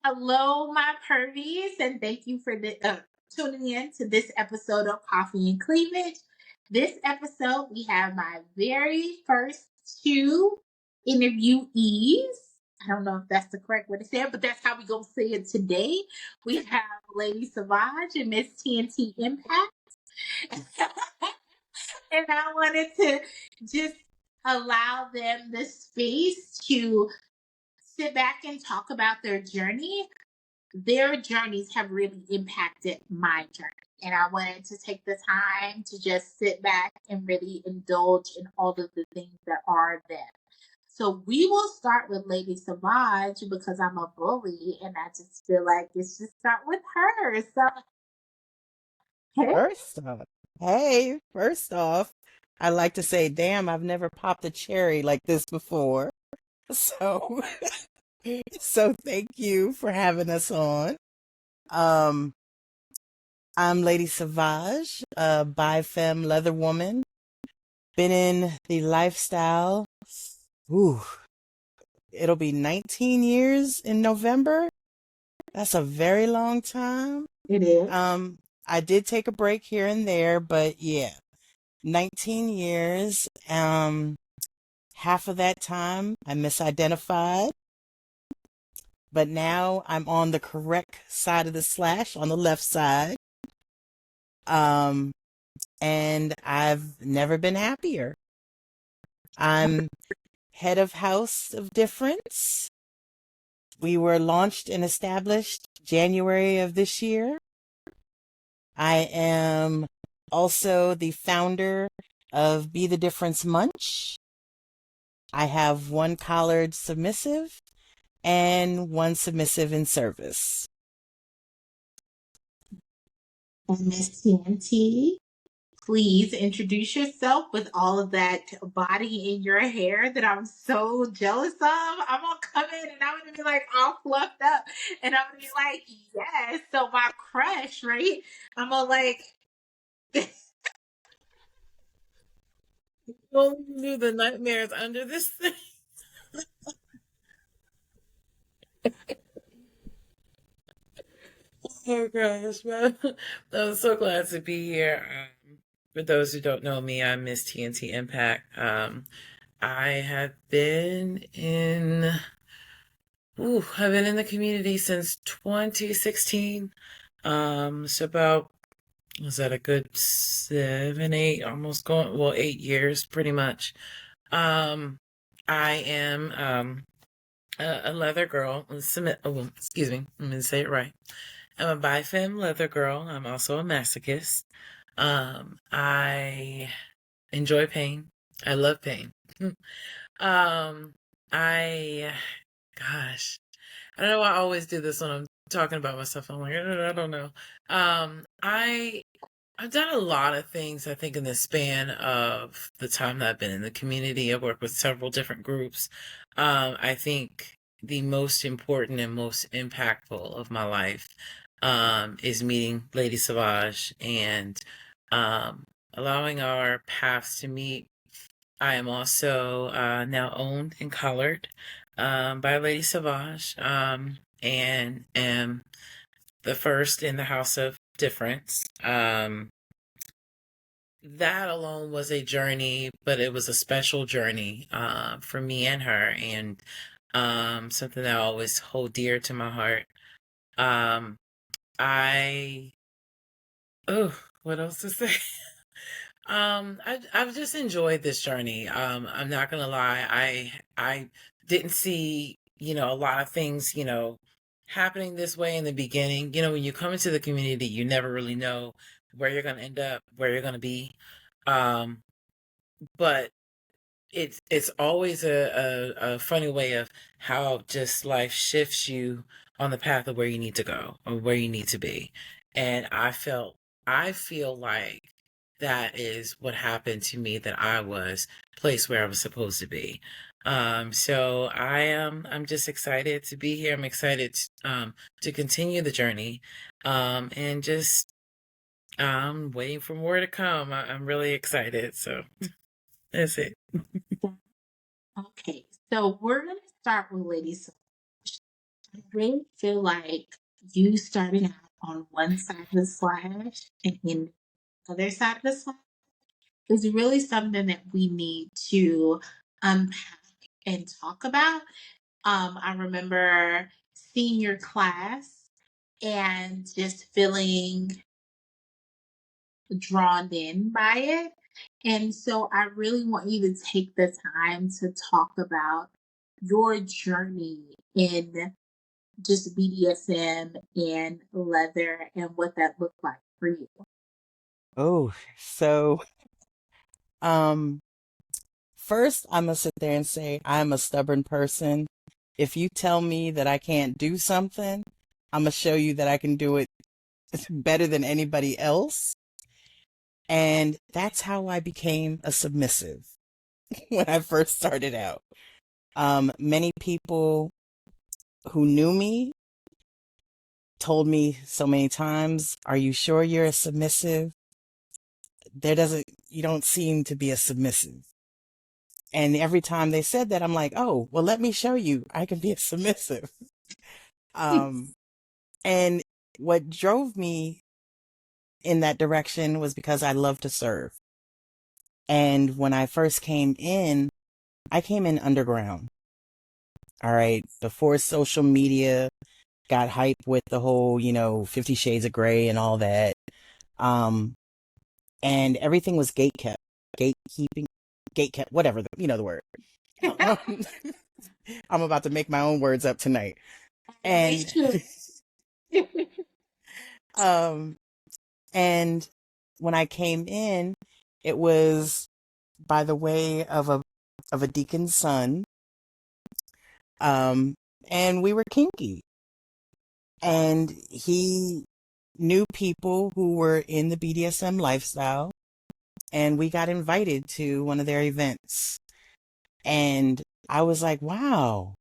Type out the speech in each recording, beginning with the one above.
Hello, my pervies, and thank you for tuning in to this episode of Coffee and Cleavage. This episode, we have my very first two interviewees. I don't know if that's the correct way to say it, but that's how we gonna say it today. We have Lady Savage and Miss TNT Impact. And I wanted to just allow them the space to sit back and talk about their journey. Their journeys have really impacted my journey. And I wanted to take the time to just sit back and really indulge in all of the things that are them. So we will start with Lady Savage because I'm a bully and I just feel like it's just start with her. So, hey. First off, I like to say, damn, I've never popped a cherry like this before. So, so thank you for having us on. Um, I'm Lady Savage, a bi-femme leather woman. Been in the lifestyle, ooh, it'll be 19 years in November. That's a very long time. It is. I did take a break here and there, but yeah, 19 years. Half of that time I misidentified, but now I'm on the correct side of the slash, on the left side. And I've never been happier. I'm head of House of Difference. We were launched and established January of this year. I am also the founder of Be the Difference Munch. I have one collared submissive and one submissive in service. And Miss TNT, please introduce yourself with all of that body in your hair that I'm so jealous of. I'm gonna come in and I'm gonna be like all fluffed up, and I'm gonna be like, yes. So my crush, right? I'm gonna like. Well, we knew the nightmares under this thing. Oh gosh, man. I'm so glad to be here. For those who don't know me, I'm Miss TNT Impact. I have been in I've been in the community since 2016. So about, was that a good 7, 8, almost going, well, 8 years pretty much. I am a leather girl. Excuse me, let me say it right. I'm a bi-femme leather girl. I'm also a masochist. I enjoy pain. I love pain. um, I, gosh, I don't know why I always do this when I'm talking about myself. I'm like, I don't know. I've done a lot of things, I think, in the span of the time that I've been in the community. I've worked with several different groups. I think the most important and most impactful of my life is meeting Lady Savage and allowing our paths to meet. I am also now owned and colored by Lady Savage and am the first in the House of Difference. That alone was a journey, but it was a special journey for me and her, and something that I always hold dear to my heart. I what else to say? I've just enjoyed this journey. I'm not gonna lie, I didn't see, a lot of things, happening this way in the beginning. When you come into the community, you never really know where you're gonna end up, where you're gonna be. Um, but it's always a funny way of how just life shifts you on the path of where you need to go or where you need to be. And I feel like that is what happened to me, that I was placed where I was supposed to be. So I'm just excited to be here. I'm excited to continue the journey, and just waiting for more to come. I'm really excited. So that's it. Okay, so we're gonna start with ladies. I really feel like you starting out on one side of the slash and in the other side of the slash is really something that we need to unpack and talk about. I remember seeing your class and just feeling drawn in by it. And so I really want you to take the time to talk about your journey in just BDSM and leather and what that looked like for you. Oh, so um first I'm gonna sit there and say I'm a stubborn person. If you tell me that I can't do something, I'm gonna show you that I can do it better than anybody else. And that's how I became a submissive when I first started out. Many people who knew me told me so many times, "Are you sure you're a submissive? You don't seem to be a submissive." And every time they said that, I'm like, "Oh, well, let me show you I can be a submissive." Um, and what drove me in that direction was because I love to serve. And when I first came in, I came in underground. All right. Before social media got hype with the whole, 50 Shades of Grey and all that. Um, and everything was gatekeeping, gatekept, whatever, the word. Um, I'm about to make my own words up tonight. It's And, true. um, and when I came in, it was by the way of a deacon's son. Um, and we were kinky. And he knew people who were in the BDSM lifestyle, and we got invited to one of their events. And I was like, wow,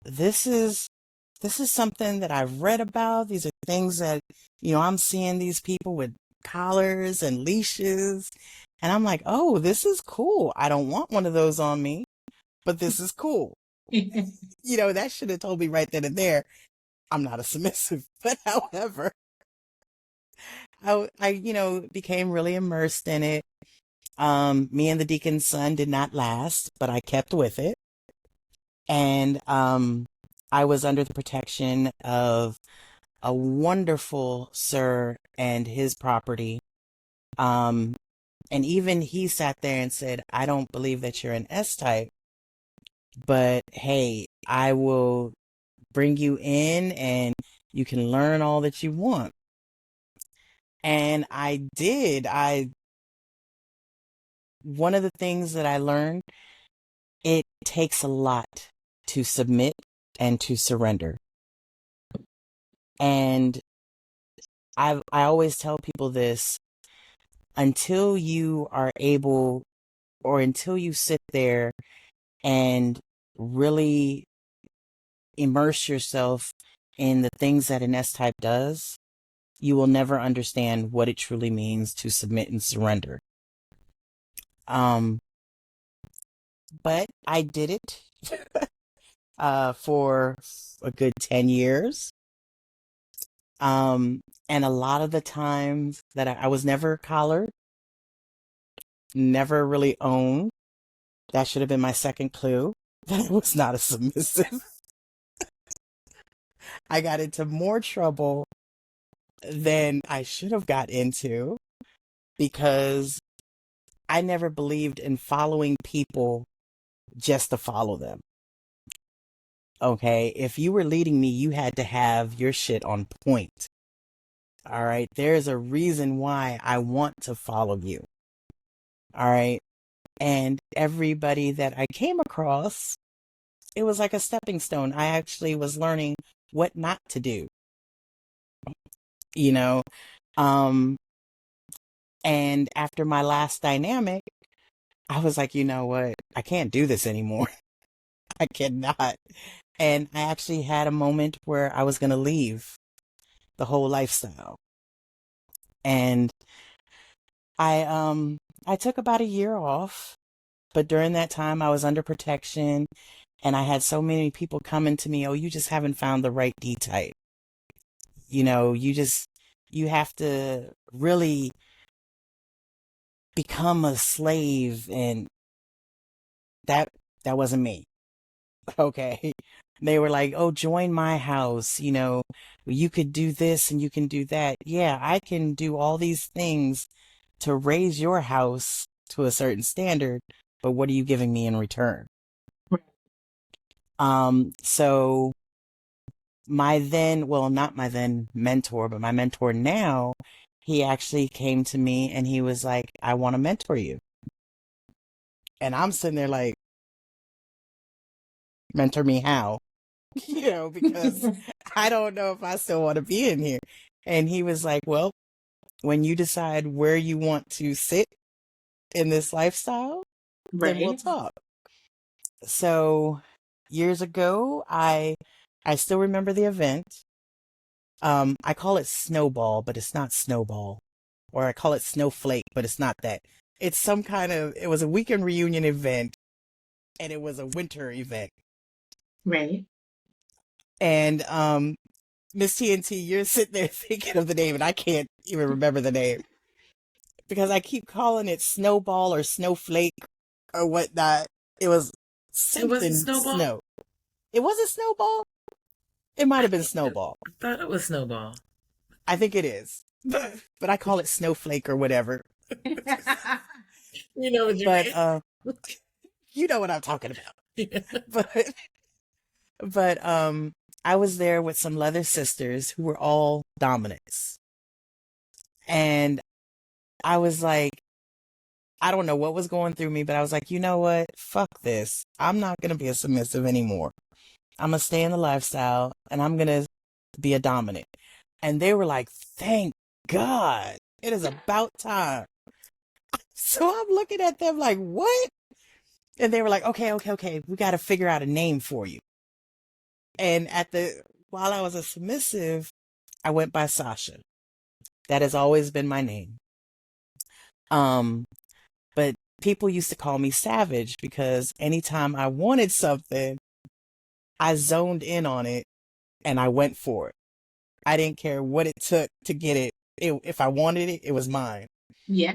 this is something that I've read about. These are things that, I'm seeing these people with collars and leashes. And I'm like, oh, this is cool. I don't want one of those on me, but this is cool. That should have told me right then and there, I'm not a submissive. But however, I became really immersed in it. Me and the deacon's son did not last, but I kept with it. And I was under the protection of a wonderful sir and his property. Um, and even he sat there and said, I don't believe that you're an S type, but hey, I will bring you in and you can learn all that you want. And I did. One of the things that I learned, it takes a lot to submit and to surrender. And I always tell people this, until you are able, or until you sit there and really immerse yourself in the things that an S type does, you will never understand what it truly means to submit and surrender. Um, but I did it for a good 10 years. And a lot of the times that I was never collared, never really owned. That should have been my second clue that I was not a submissive. I got into more trouble than I should have got into because I never believed in following people just to follow them. Okay, if you were leading me, you had to have your shit on point. All right, there's a reason why I want to follow you. All right, and everybody that I came across, it was like a stepping stone. I actually was learning what not to do, you know. Um, and after my last dynamic, I was like, you know what? I can't do this anymore. I cannot. And I actually had a moment where I was going to leave the whole lifestyle. And I took about a year off, but during that time I was under protection and I had so many people coming to me, "Oh, you just haven't found the right D type. You have to really become a slave." And that that wasn't me. Okay. They were like, "Oh, join my house, you could do this and you can do that." Yeah, I can do all these things to raise your house to a certain standard, but what are you giving me in return? So my then, well, not my then mentor, but my mentor now, he actually came to me and he was like, "I want to mentor you." And I'm sitting there like, "Mentor me how?" Because I don't know if I still want to be in here. And he was like, "Well, when you decide where you want to sit in this lifestyle, then we'll Right. talk." So years ago, I still remember the event. I call it Snowball, but it's not Snowball. Or I call it Snowflake, but it's not that. It's it was a weekend reunion event, and it was a winter event. Right. And Miss TNT, you're sitting there thinking of the name, and I can't even remember the name because I keep calling it Snowball or Snowflake or whatnot. It was It wasn't something Snowball? snow. It wasn't Snowball. It might I have been thought Snowball. I thought it was Snowball. I think it is, but I call it Snowflake or whatever. You know what you But mean? you know what I'm talking about. Yeah. But but I was there with some leather sisters who were all dominants, and I was like, I don't know what was going through me, but I was like, you know what? Fuck this. I'm not gonna be a submissive anymore. I'm gonna stay in the lifestyle, and I'm gonna be a dominant. And they were like, "Thank God, it is about time." So I'm looking at them like, "What?" And they were like, "Okay, okay, okay. We got to figure out a name for you." And while I was a submissive, I went by Sasha. That has always been my name. Um, but people used to call me Savage because anytime I wanted something, I zoned in on it and I went for it. I didn't care what it took to get it. If I wanted it, it was mine. Yeah.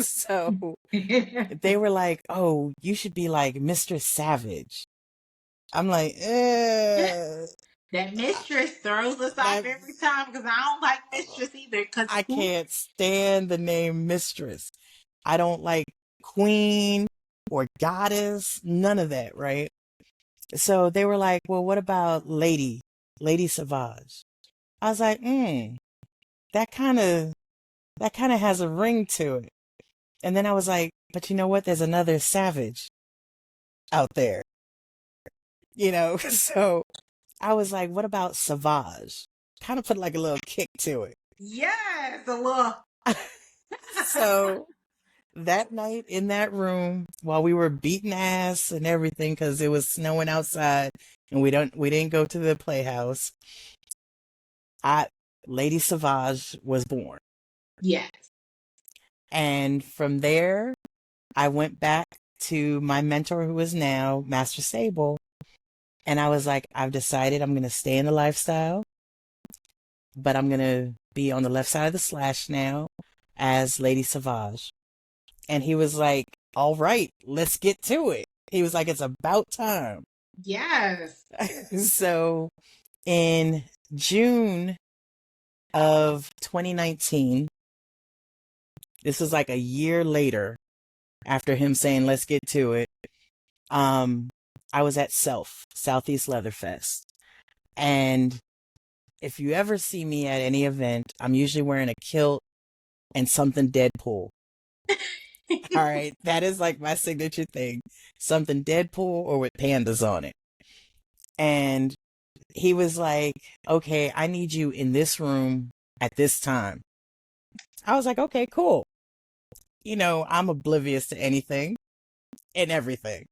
So they were like, "Oh, you should be like Mr. Savage." I'm like, That mistress throws us off that every time because I don't like mistress either. Because I who? can't stand the name mistress. I don't like queen or goddess, none of that, right? So they were like, "Well, what about Lady Savage?" I was like, that kind of that kind of has a ring to it. And then I was like, "But you know what? There's another Savage out there." So I was like, "What about Savage?" Kind of put like a little kick to it. Yes, a little. So that night in that room, while we were beating ass and everything because it was snowing outside and we didn't go to the playhouse, I Lady Savage was born. Yes. And from there, I went back to my mentor, who is now Master Sable, and I was like, "I've decided I'm going to stay in the lifestyle, but I'm going to be on the left side of the slash now as Lady Savage." And he was like, "All right, let's get to it." He was like, "It's about time." Yes. So in June of 2019, this was like a year later after him saying, "Let's get to it." Um, I was at Southeast Leatherfest. And if you ever see me at any event, I'm usually wearing a kilt and something Deadpool. All right. That is like my signature thing. Something Deadpool or with pandas on it. And he was like, "Okay, I need you in this room at this time." I was like, "Okay, cool." I'm oblivious to anything and everything.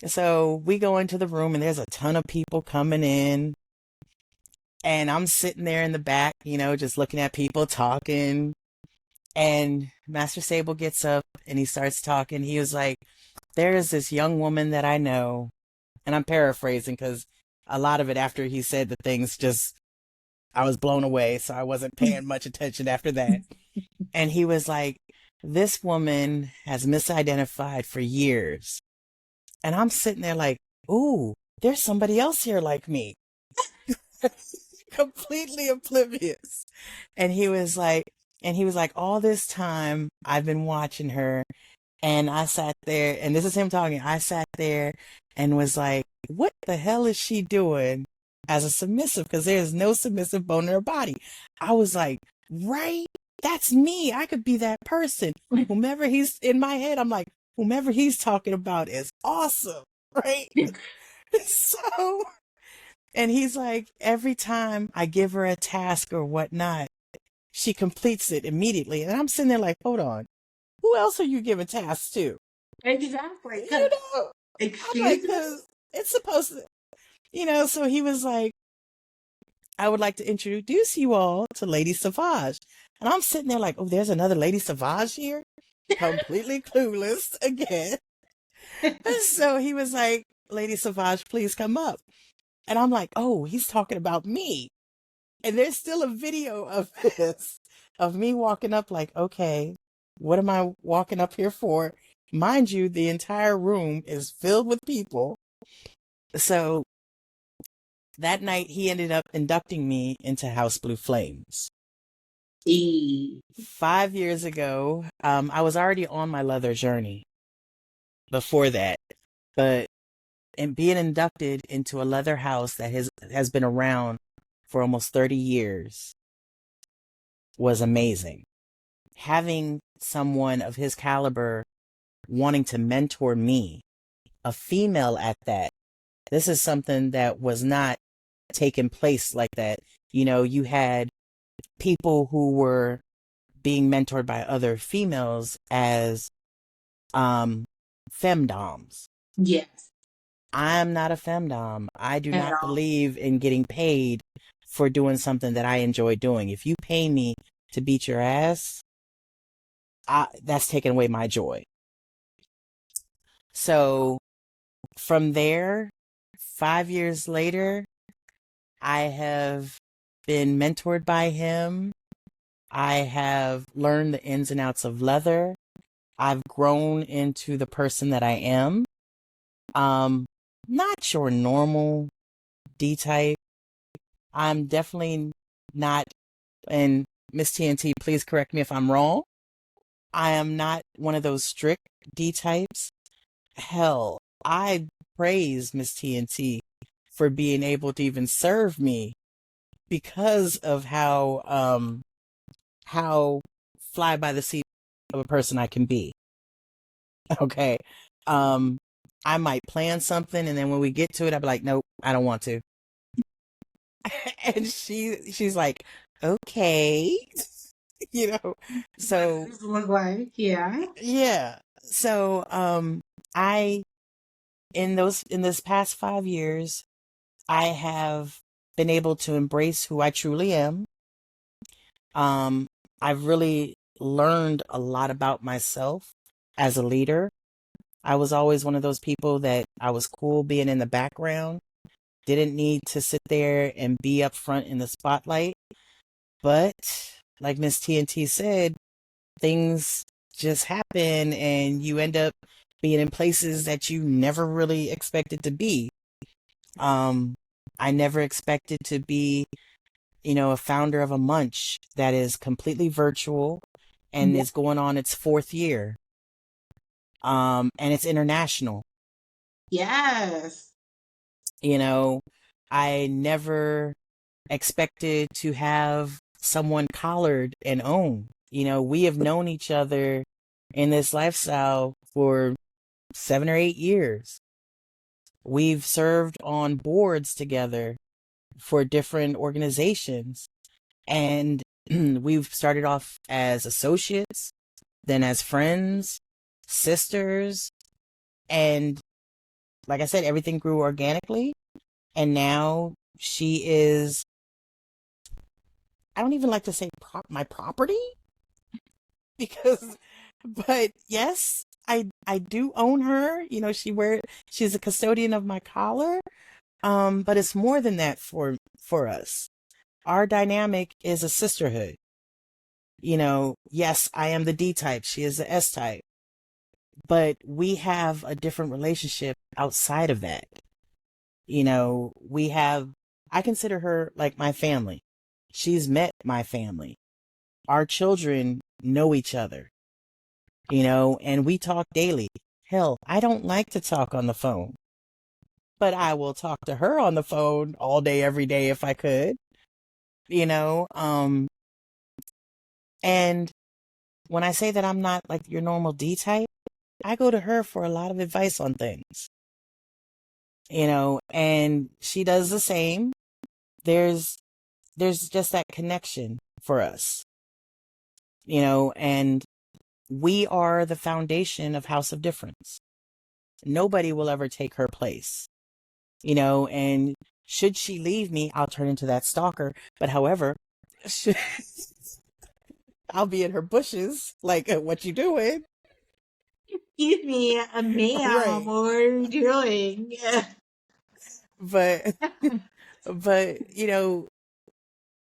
So we go into the room and there's a ton of people coming in. And I'm sitting there in the back, just looking at people talking. And Master Sable gets up and he starts talking. He was like, there is this young woman that I know. And I'm paraphrasing because a lot of it after he said the things I was blown away. So I wasn't paying much attention after that. And he was like, this woman has misidentified for years. And I'm sitting there like, ooh, there's somebody else here like me. Completely oblivious. And he was like, all this time I've been watching her and I sat there, and this is him talking. I sat there and was like, what the hell is she doing as a submissive? Because there's no submissive bone in her body. I was like, right? That's me. I could be that person. Whomever he's in my head, I'm like, whomever he's talking about is awesome. Right? So, and he's like, every time I give her a task or whatnot, she completes it immediately. And I'm sitting there like, hold on, who else are you giving tasks to? Exactly. You know, I'm like, Excuse me? because it's supposed to, so he was like, I would like to introduce you all to Lady Savage. And I'm sitting there like, oh, there's another Lady Savage here? Completely clueless again. So he was like, Lady Savage, please come up. And I'm like, oh, he's talking about me. And there's still a video of this, of me walking up like, okay, what am I walking up here for? Mind you, the entire room is filled with people. So that night he ended up inducting me into House Blue Flames. 5 years ago, I was already on my leather journey before that, but and being inducted into a leather house that has been around for almost 30 years was amazing. Having someone of his caliber wanting to mentor me, a female at that, this is something that was not taking place like that. You had people who were being mentored by other females as femdoms. Yes. I'm not a femdom. I do At not all. believe in getting paid for doing something that I enjoy doing. If you pay me to beat your ass, that's taking away my joy. So from there, 5 years later, I have been mentored by him. I have learned the ins and outs of leather. I've grown into the person that I am. Not your normal D type. I'm definitely not, and Miss TNT, please correct me if I'm wrong. I am not one of those strict D types. Hell, I praise Miss TNT for being able to even serve me because of how fly by the seat of a person I can be. Okay. I might plan something and then when we get to it, I'll be like, nope, I don't want to. And she's like, okay. So What does it look like? Yeah. yeah. So I in this past 5 years, I have been able to embrace who I truly am. I've really learned a lot about myself as a leader. I was always one of those people that I was cool being in the background, didn't need to sit there and be up front in the spotlight. But like Miss TNT said, things just happen and you end up being in places that you never really expected to be. I never expected to be, a founder of a munch that is completely virtual and Yeah. is going on its 4th year. And it's international. Yes. I never expected to have someone collared and own. We have known each other in this lifestyle for 7 or 8 years. We've served on boards together for different organizations. And we've started off as associates, then as friends, sisters, and like I said, everything grew organically. And now she is, I don't even like to say my property because, but yes, I do own her. You know, she's a custodian of my collar. But it's more than that for us. Our dynamic is a sisterhood. You know, yes, I am the D type. She is the S type. But we have a different relationship outside of that. You know, I consider her like my family. She's met my family. Our children know each other, you know, and we talk daily. Hell, I don't like to talk on the phone, but I will talk to her on the phone all day, every day if I could, you know. And when I say that I'm not like your normal D type, I go to her for a lot of advice on things, you know, and she does the same. There's just that connection for us, you know, and we are the foundation of House of Difference. Nobody will ever take her place, you know, and should she leave me, I'll turn into that stalker. But however, I'll be in her bushes, like, what you doing? Excuse me, a ma'am, Right. what are you doing? But, you know,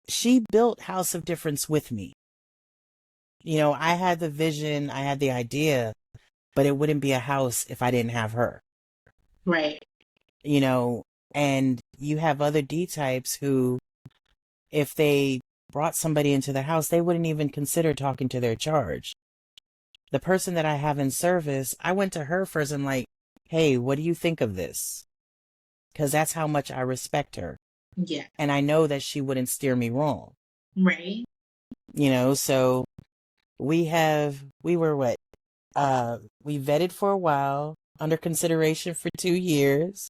she built House of Difference with me. You know, I had the vision, I had the idea, but it wouldn't be a house if I didn't have her. Right. You know, and you have other D types who, if they brought somebody into the house, they wouldn't even consider talking to their charge. The person that I have in service, I went to her first and like, hey, what do you think of this? Because that's how much I respect her. Yeah. And I know that she wouldn't steer me wrong. Right. You know, so we were what? We vetted for a while, under consideration for 2 years.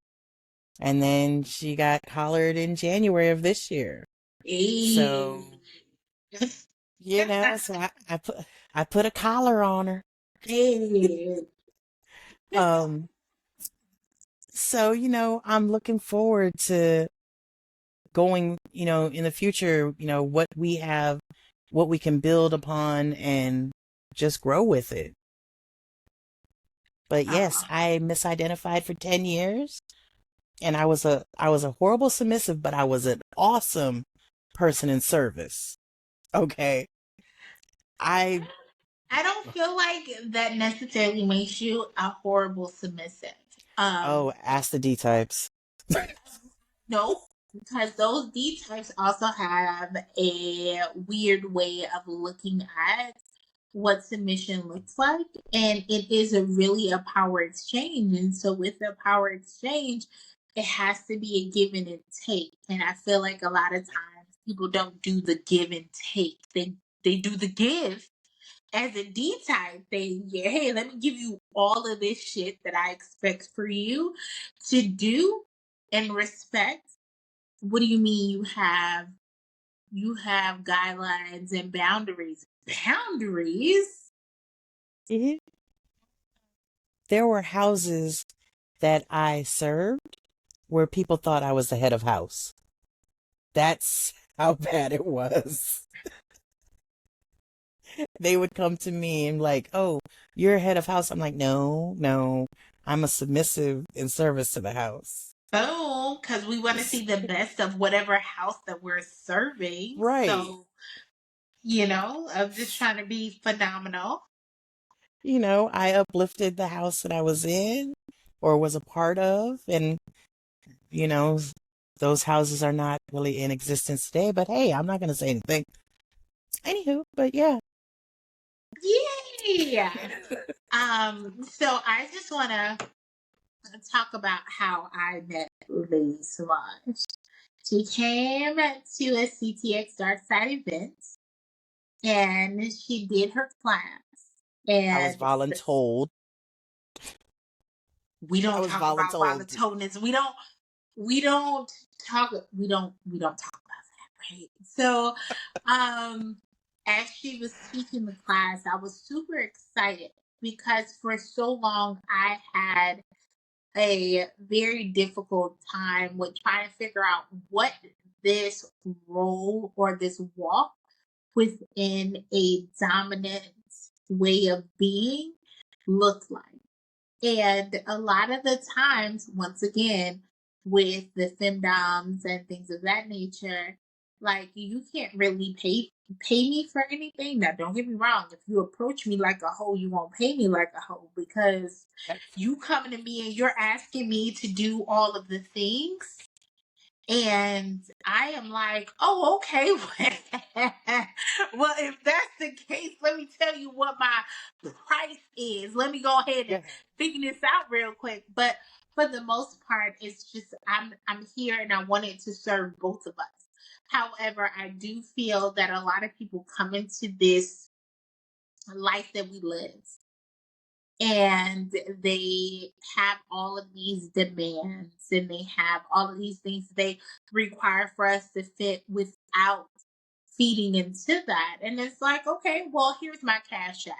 And then she got collared in January of this year. Hey. So, you know, so I put a collar on her. Hey. Um, so, you know, I'm looking forward to going, you know, in the future, you know, what we have, what we can build upon and just grow with it. But yes, Ah. I misidentified for 10 years and I was a horrible submissive, but I was an awesome person in service. Okay. I I don't feel like that necessarily makes you a horrible submissive. Oh, ask the D types. No, because those D types also have a weird way of looking at what submission looks like. And it is a power exchange. And so with the power exchange, it has to be a give and take. And I feel like a lot of times people don't do the give and take. They do the give. As a D type, hey, let me give you all of this shit that I expect for you to do and respect. What do you mean you have guidelines and boundaries? Boundaries? Mhm. There were houses that I served where people thought I was the head of house. That's how bad it was. They would come to me and like, "Oh, you're head of house." I'm like, "No, no. I'm a submissive in service to the house." Oh, because we want to see the best of whatever house that we're serving. Right. So, I'm just trying to be phenomenal. You know, I uplifted the house that I was in or was a part of, and you know, those houses are not really in existence today, but hey, I'm not going to say anything. Anywho, but yeah. Yeah. So I just want to talk about how I met Lady Solange. She came to a CTX Dark Side event and she did her class. I was And voluntold. we I don't was talk about voluntold. voluntoldness. We don't talk about that, right? So as she was teaching the class, I was super excited because for so long I had a very difficult time with trying to figure out what this role or this walk within a dominant way of being looks like. And a lot of the times, once again, with the femdoms and things of that nature, like you can't really pay me for anything. Now, don't get me wrong. If you approach me like a hoe, you won't pay me like a hoe because you coming to me and you're asking me to do all of the things. And I am like, oh, okay. Well, if that's the case, let me tell you what my price is. Let me go ahead and figure this out real quick. But for the most part, it's just I'm here and I wanted to serve both of us. However, I do feel that a lot of people come into this life that we live and they have all of these demands and they have all of these things they require for us to fit without feeding into that. And it's like, okay, well, here's my cash app.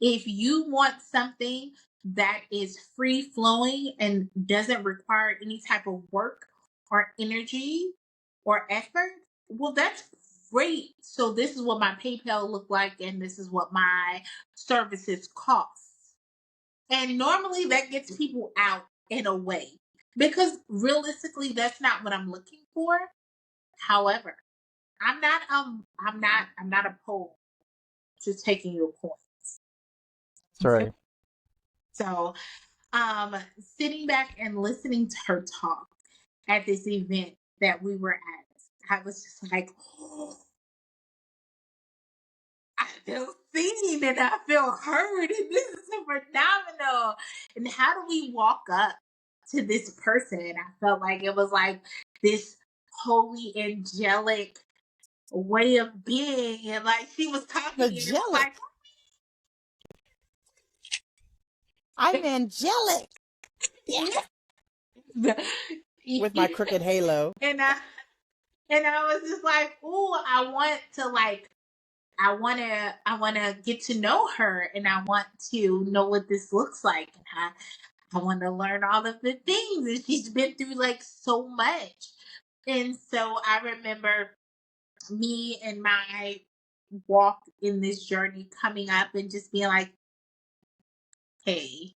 If you want something that is free flowing and doesn't require any type of work or energy or effort, well, that's great. So this is what my PayPal look like and this is what my services cost. And normally that gets people out in a way because realistically that's not what I'm looking for. However, I'm not opposed to taking your points. Sorry. So sitting back and listening to her talk at this event that we were at, I was just like, oh, I feel seen and I feel heard, and this is phenomenal. And how do we walk up to this person? I felt like it was like this holy, angelic way of being, and like she was talking, and it was Angelic. I'm angelic. Yeah. like, With my crooked halo. and I was just like, oh, I want to get to know her and I want to know what this looks like. And I want to learn all of the things. And she's been through like so much. And so I remember me and my walk in this journey coming up and just being like, hey.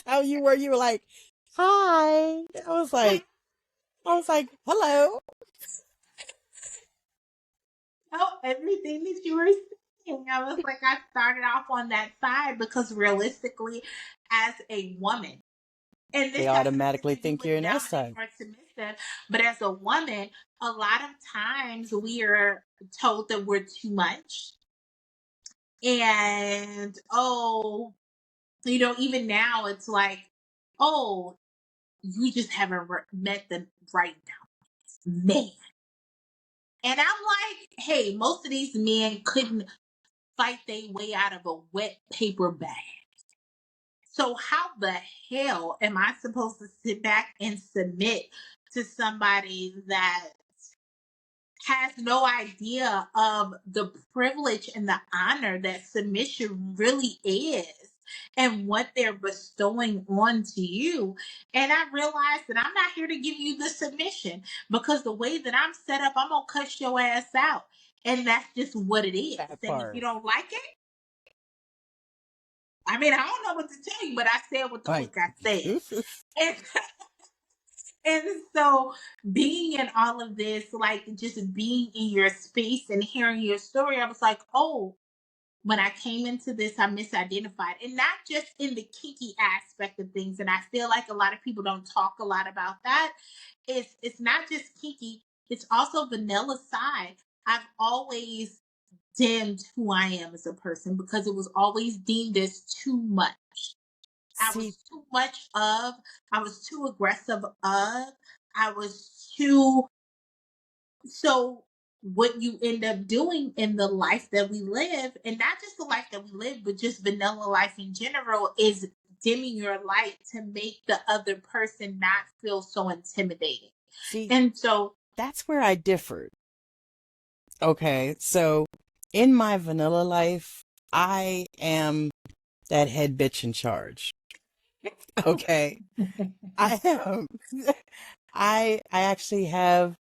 How you were like, hi. I was like, hello. Oh, everything that you were saying. I was like, I started off on that side because realistically, as a woman, and this They has nothing automatically to do think with you're an S dominant type. or submissive, but as a woman, a lot of times we are told that we're too much. And oh, even now it's like, oh, you just haven't met the right man. And I'm like, hey, most of these men couldn't fight their way out of a wet paper bag. So how the hell am I supposed to sit back and submit to somebody that has no idea of the privilege and the honor that submission really is and what they're bestowing onto you? And I realized that I'm not here to give you the submission because the way that I'm set up, I'm going to cuss your ass out. And that's just what it is. That And if part. you don't like it, I mean, I don't know what to tell you, but I said what the Like, fuck I said. And, and so being in all of this, like just being in your space and hearing your story, I was like, oh, when I came into this, I misidentified. And not just in the kinky aspect of things. And I feel like a lot of people don't talk a lot about that. It's not just kinky, it's also vanilla side. I've always dimmed who I am as a person because it was always deemed as too much. I see, was too much of, I was too aggressive of, I was too. So, what you end up doing in the life that we live, and not just the life that we live, but just vanilla life in general, is dimming your light to make the other person not feel so intimidated. see, And so, that's where I differed. Okay, so in my vanilla life, I am that head bitch in charge. Okay. I I actually have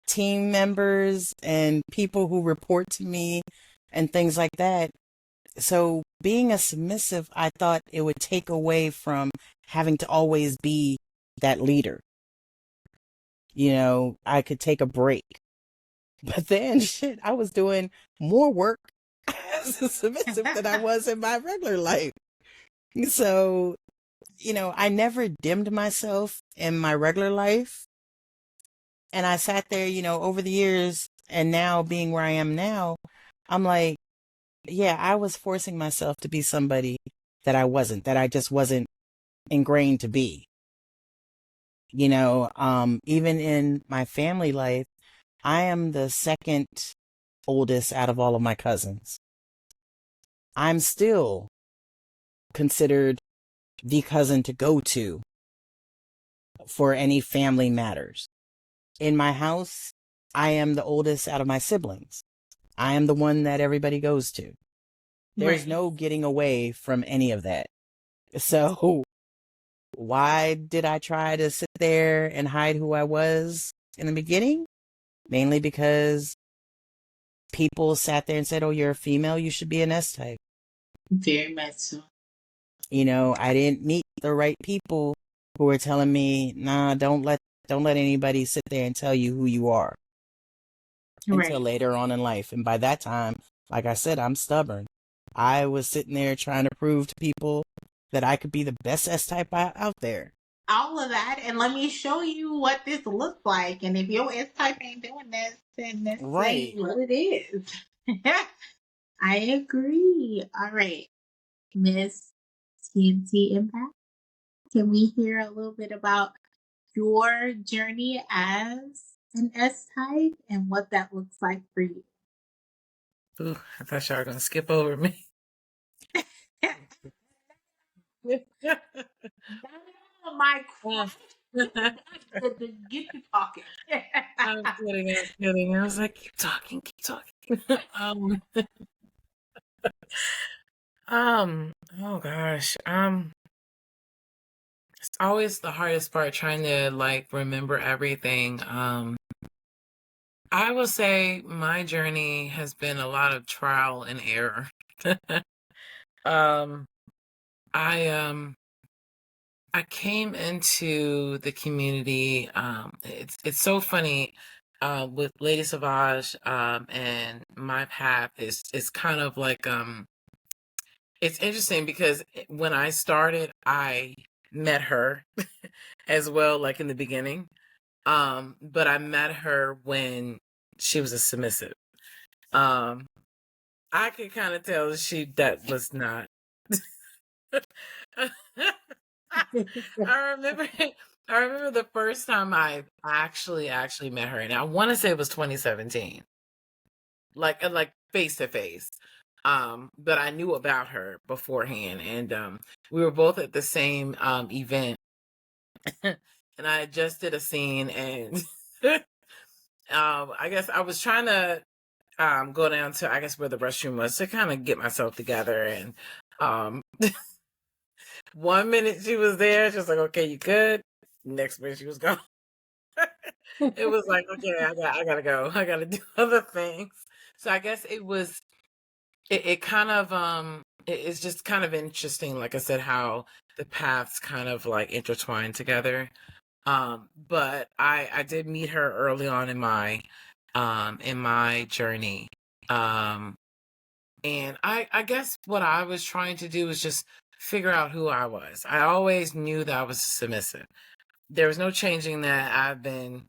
team members and people who report to me and things like that. So being a submissive, I thought it would take away from having to always be that leader. I could take a break. But then shit, I was doing more work as a submissive than I was in my regular life. So, I never dimmed myself in my regular life. And I sat there, over the years and now being where I am now, I'm like, yeah, I was forcing myself to be somebody that I wasn't, that I just wasn't ingrained to be. Even in my family life, I am the second oldest out of all of my cousins. I'm still considered the cousin to go to for any family matters. In my house, I am the oldest out of my siblings. I am the one that everybody goes to. There's Right. no getting away from any of that. So why did I try to sit there and hide who I was in the beginning? Mainly because people sat there and said, oh, you're a female, you should be an S type. Very much so. I didn't meet the right people who were telling me, nah, don't let anybody sit there and tell you who you are until Right. later on in life. And by that time, like I said, I'm stubborn. I was sitting there trying to prove to people that I could be the best S type out there. All of that, and let me show you what this looks like. And if your S type ain't doing this, then this Right. ain't what it is. I agree. All right, Miss TNT Impact. Can we hear a little bit about your journey as an S type and what that looks like for you? Ooh, I thought y'all were gonna skip over me. My Oh. to get you talking. I'm kidding. I'm kidding. I was like, keep talking, keep talking. um, oh gosh. It's always the hardest part trying to like remember everything. I will say my journey has been a lot of trial and error. um, I came into the community. It's so funny with Lady Savage and my path is kind of like it's interesting because when I started, I met her as well, like in the beginning. But I met her when she was a submissive. Um, I could kind of tell that was not. I remember I remember the first time I actually met her, and I want to say it was 2017. Like face to face. But I knew about her beforehand, and we were both at the same event, and I just did a scene, and I guess I was trying to go down to, I guess, where the restroom was to kind of get myself together, and um 1 minute she was there, she was like, okay, you good? Next minute she was gone. It was like, okay, I gotta go. I gotta do other things. So I guess it kind of it's just kind of interesting, like I said, how the paths kind of like intertwine together. But I did meet her early on in my journey. Um and I guess what I was trying to do was just figure out who I was. I always knew that I was submissive. There was no changing that. I've been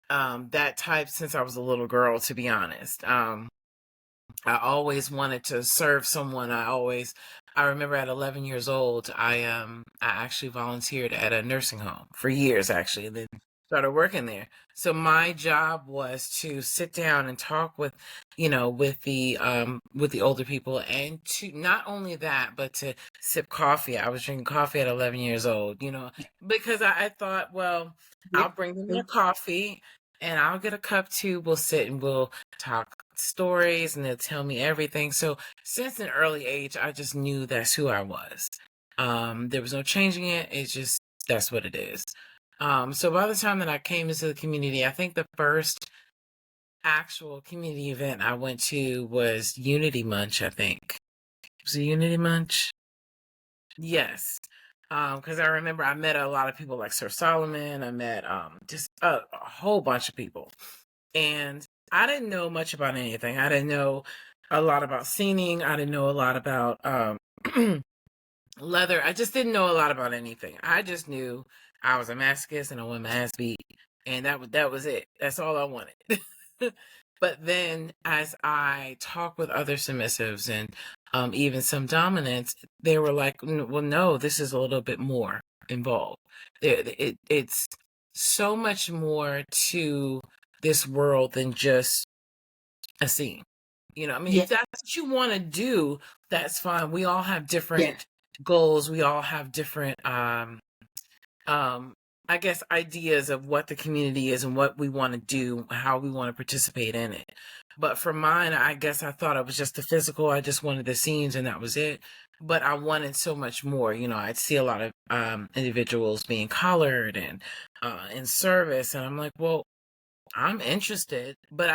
that type since I was a little girl, to be honest. I always wanted to serve someone. I remember at 11 years old, I actually volunteered at a nursing home for years actually, and then started working there. So my job was to sit down and talk with, with the older people, and to not only that, but to sip coffee. I was drinking coffee at 11 years old, because I thought, well, I'll bring them their coffee and I'll get a cup too. We'll sit and we'll talk stories and they'll tell me everything. So since an early age, I just knew that's who I was. There was no changing it. It's just, that's what it is. So by the time that I came into the community, I think the first actual community event I went to was Unity Munch, I think. Was it Unity Munch? Yes. Because I remember I met a lot of people like Sir Solomon. I met just a whole bunch of people. And I didn't know much about anything. I didn't know a lot about scening. I didn't know a lot about leather. I just didn't know a lot about anything. I just knew I was a masochist and I wanted my ass beat, and that was it. That's all I wanted. But then, as I talked with other submissives and even some dominants, they were like, "Well, no, this is a little bit more involved. It's so much more to this world than just a scene. I mean, Yeah. if that's what you want to do, that's fine. We all have Yeah. different goals. We all have different, I guess, ideas of what the community is and what we want to do, how we want to participate in it. But for mine, I guess I thought it was just the physical. I just wanted the scenes and that was it. But I wanted so much more. I'd see a lot of individuals being collared and in service. And I'm like, well, I'm interested, but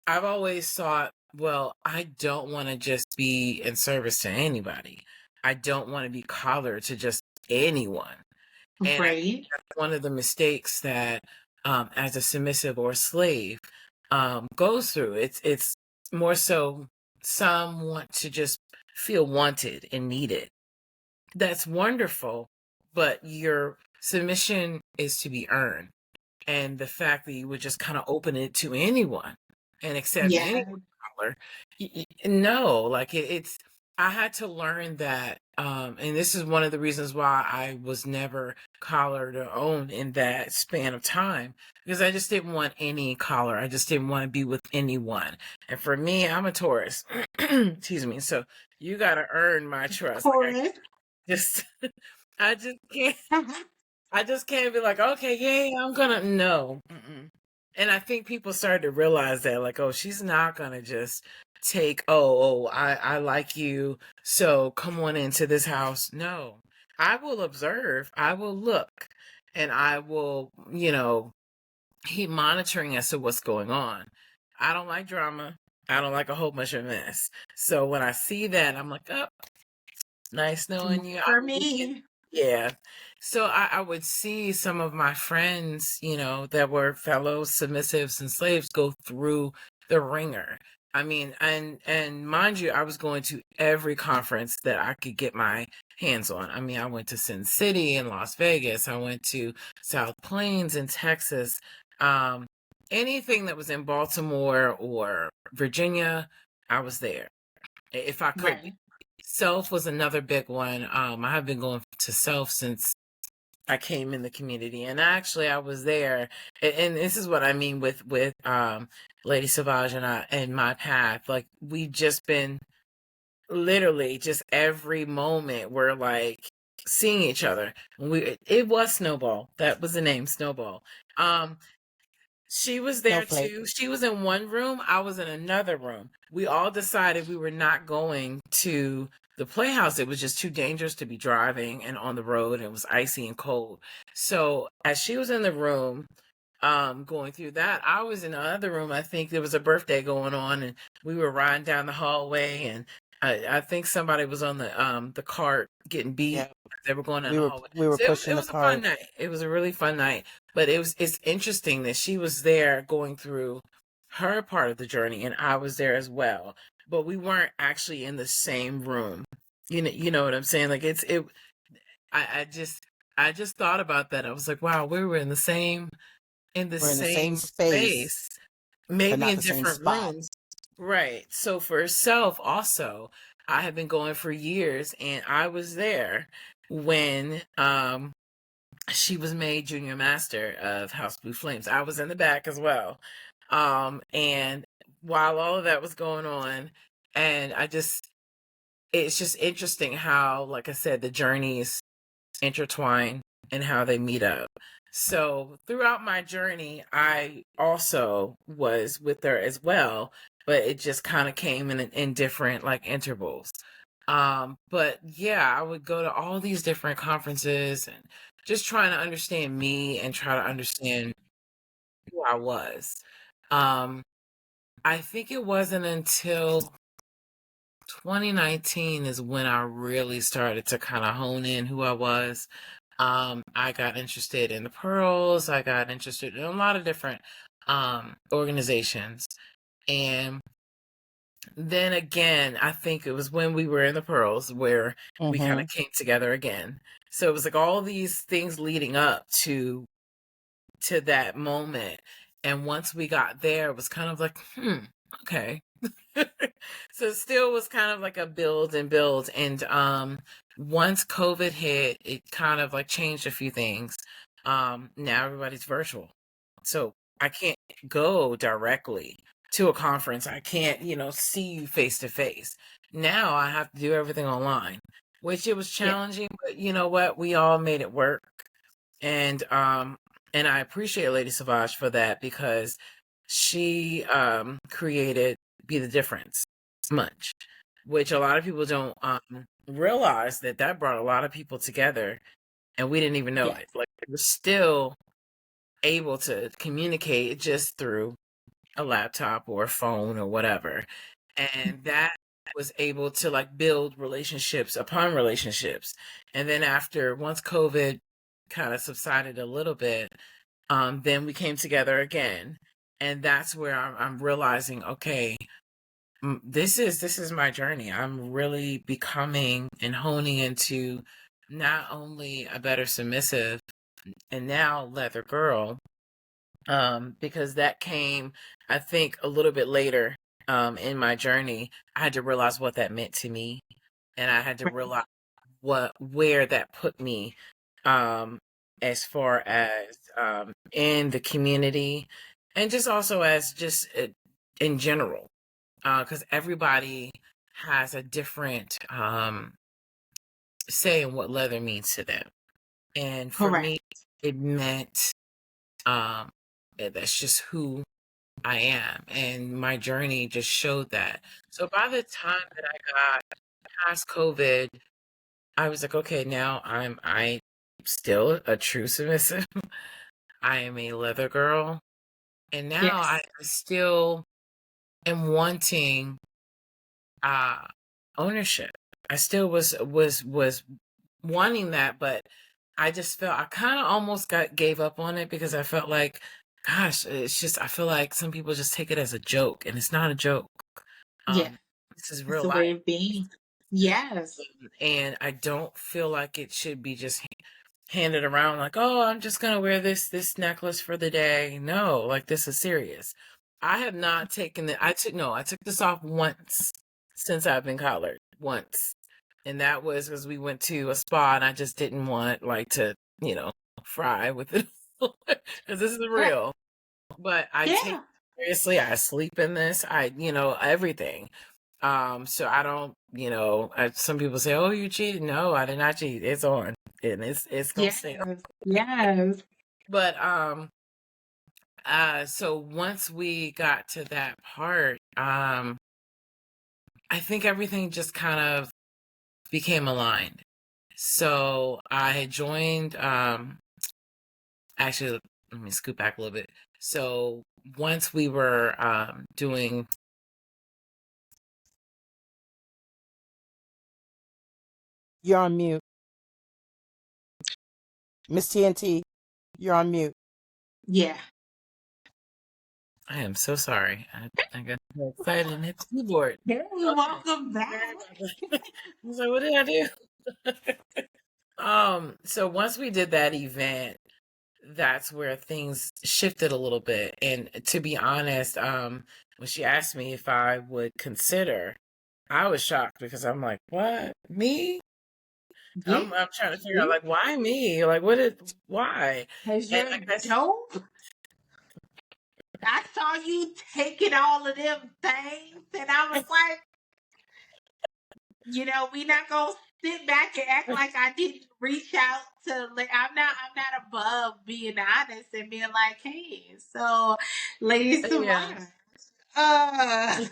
I've always thought, well, I don't want to just be in service to anybody. I don't want to be collared to just anyone. And I think Right. that's one of the mistakes that, as a submissive or a slave, goes through. It's more so some want to just feel wanted and needed. That's wonderful, but your submission is to be earned. And the fact that you would just kind of open it to anyone and accept any Yeah. color, no, like it's, I had to learn that, and this is one of the reasons why I was never collared or owned in that span of time, because I just didn't want any collar. I just didn't want to be with anyone. And for me, I'm a Taurus. Excuse me. So you got to earn my trust. Like Taurus. just, I just can't. I just can't be like, okay, yeah, I'm gonna no. Mm-mm. And I think people started to realize that, like, oh, she's not gonna just take, I like you, so come on into this house. No, I will observe, I will look, and I will, keep monitoring as to what's going on. I don't like drama. I don't like a whole bunch of mess. So when I see that, I'm like, oh, nice knowing you. For We can, me. yeah. So I would see some of my friends, that were fellow submissives and slaves go through the ringer. I mean, and mind you, I was going to every conference that I could get my hands on. I mean, I went to Sin City in Las Vegas. I went to South Plains in Texas. Um, Anything that was in Baltimore or Virginia, I was there if I could be. Right. Self was another big one. I have been going to Self since I came in the community, and actually I was there, and this is what I mean with Lady Savage and I and my path. Like we've just been literally just every moment we're like seeing each other. It was Snowball. That was the name, Snowball. She was there Snowflake. too. She was in one room. I was in another room. We all decided we were not going to the playhouse. It was just too dangerous to be driving and on the road. It was icy and cold. So as she was in the room, going through that, I was in the other room. I think there was a birthday going on, and we were riding down the hallway, and I think somebody was on the cart getting beat. Yeah, They were going down we the were hallway. we were So it pushing the was a fun cart. night. It was a really fun night. But it's interesting that she was there going through her part of the journey, and I was there as well. But we weren't actually in the same room. You know what I'm saying? Like it. I just thought about that. I was like, wow, we were in the We're in the same same space, space, but maybe not in the same different spot. rooms. Right. So for herself also, I have been going for years, and I was there when she was made junior master of House Blue Flames. I was in the back as well. And while all of that was going on, and it's just interesting how, like I said, the journeys intertwine and how they meet up. So throughout my journey, I also was with her as well, but it just kind of came in different like intervals. But yeah, I would go to all these different conferences and just trying to understand me and try to understand who I was. Um, I think it wasn't until 2019 is when I really started to kind of hone in who I was. I got interested in the pearls. I got interested in a lot of different organizations. And then again, I think it was when we were in the pearls where we kind Mm-hmm. of came together again. So it was like all these things leading up to that moment. And once we got there, it was kind of like, okay. So it still was kind of like a build and build. And once COVID hit, it kind of like changed a few things. Now everybody's virtual. So I can't go directly to a conference. I can't, see you face to face. Now I have to do everything online, which it was Yeah. challenging, but you know what? We all made it work. And I appreciate Lady Savage for that because she created Be the Difference much, which a lot of people don't realize that brought a lot of people together and we didn't even know Yeah. it. Like we're still able to communicate just through a laptop or a phone or whatever. And that was able to like build relationships upon relationships. And then once COVID kind of subsided a little bit, then we came together again. And that's where I'm realizing, okay, this is my journey. I'm really becoming and honing into not only a better submissive and now leather girl, because that came, I think, a little bit later in my journey. I had to realize what that meant to me, and I had to Right. realize where that put me, um, as far as in the community, and just also as just in general, because everybody has a different say in what leather means to them, and for Correct. me, it meant that's just who I am. And my journey just showed that. So by the time that I got past COVID, I was like, okay, now I still a true submissive. I am a leather girl. And now I Yes. still am wanting uh ownership. I still was wanting that, but I just felt I kind of almost gave up on it because I felt like, gosh, it's just I feel like some people just take it as a joke, and it's not a joke. Yeah. This is It's real the way life, of being. Yes. and I don't feel like it should be just handed around like, oh, I'm just gonna wear this necklace for the day. No, like this is serious. I have not taken it. I took this off once since I've been collared once, and that was because we went to a spa and I just didn't want like to you know fry with it because this is Right. real. But I take Yeah. it seriously. I sleep in this. Everything. So I don't, some people say, "Oh, you cheated." No, I did not cheat. It's on, and it's gonna Yes. stay on. Yes. But so once we got to that part, I think everything just kind of became aligned. So I had joined. Actually, let me scoot back a little bit. So once we were doing. You're on mute. Miss TNT, you're on mute. Yeah. I am so sorry. I got so excited and hit the keyboard. Hey, Okay. welcome back. Sorry about that. I was like, what did I do? So once we did that event, that's where things shifted a little bit. And to be honest, when she asked me if I would consider, I was shocked because I'm like, what? Me? Yeah. I'm trying to figure out See? like why me? Like why? Because And you're I guess dope. I saw you taking all of them things, and I was like, we not gonna sit back and act like I didn't reach out to. Like, I'm not above being honest and being like, hey, so, Lady yeah. Savannah, uh,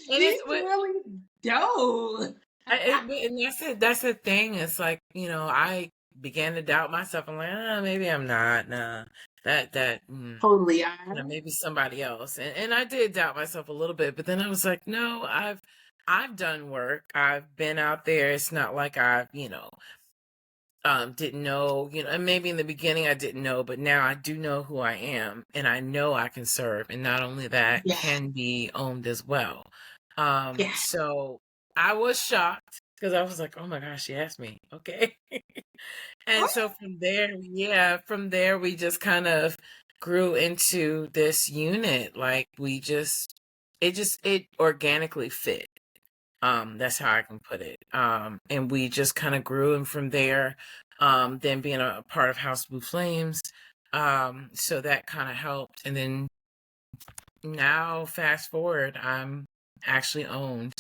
And it's she's really. No. And that's it. That's the thing. It's like, I began to doubt myself. I'm like, maybe I'm not. Nah, that Totally are. maybe somebody else. And I did doubt myself a little bit, but then I was like, no, I've done work. I've been out there. It's not like I've, didn't know, and maybe in the beginning I didn't know, but now I do know who I am, and I know I can serve, and not only that, Yeah. can be owned as well. Yeah. So I was shocked because I was like, oh my gosh, she asked me. Okay. And so from there we just kind of grew into this unit. Like it organically fit. That's how I can put it. And we just kind of grew, and from there, then being a part of House Blue Flames, so that kind of helped. And then now, fast forward, I'm actually owned,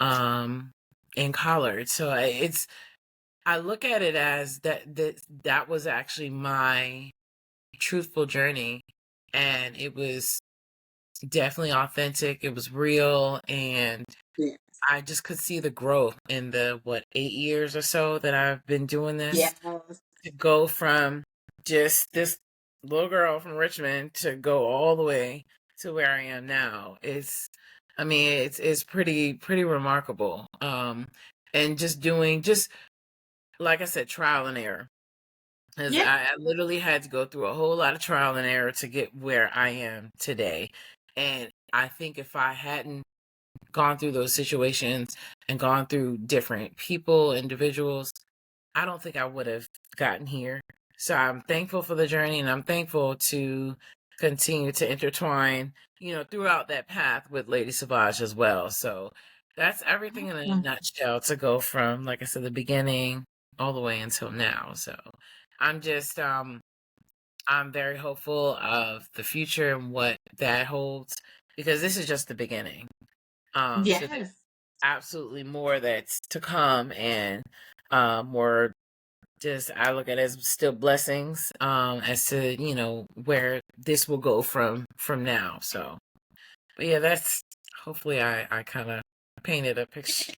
in Collard. So I look at it as that was actually my truthful journey, and it was definitely authentic. It was real, and Yes. I just could see the growth in the 8 years or so that I've been doing this, Yes. to go from just this little girl from Richmond to go all the way to where I am now. I mean, it's pretty remarkable. And just doing, just like I said, trial and error. Because Yeah. I literally had to go through a whole lot of trial and error to get where I am today. And I think if I hadn't gone through those situations and gone through different people, individuals, I don't think I would have gotten here. So I'm thankful for the journey, and I'm thankful to continue to intertwine, throughout that path with Lady Savage as well. So that's everything in a nutshell, to go from, like I said, the beginning all the way until now. So I'm just, I'm very hopeful of the future and what that holds, because this is just the beginning. So there's Yes. absolutely more that's to come, and more, just, I look at it as still blessings, as to, where this will go from now. So, but yeah, that's, hopefully I kind of painted a picture.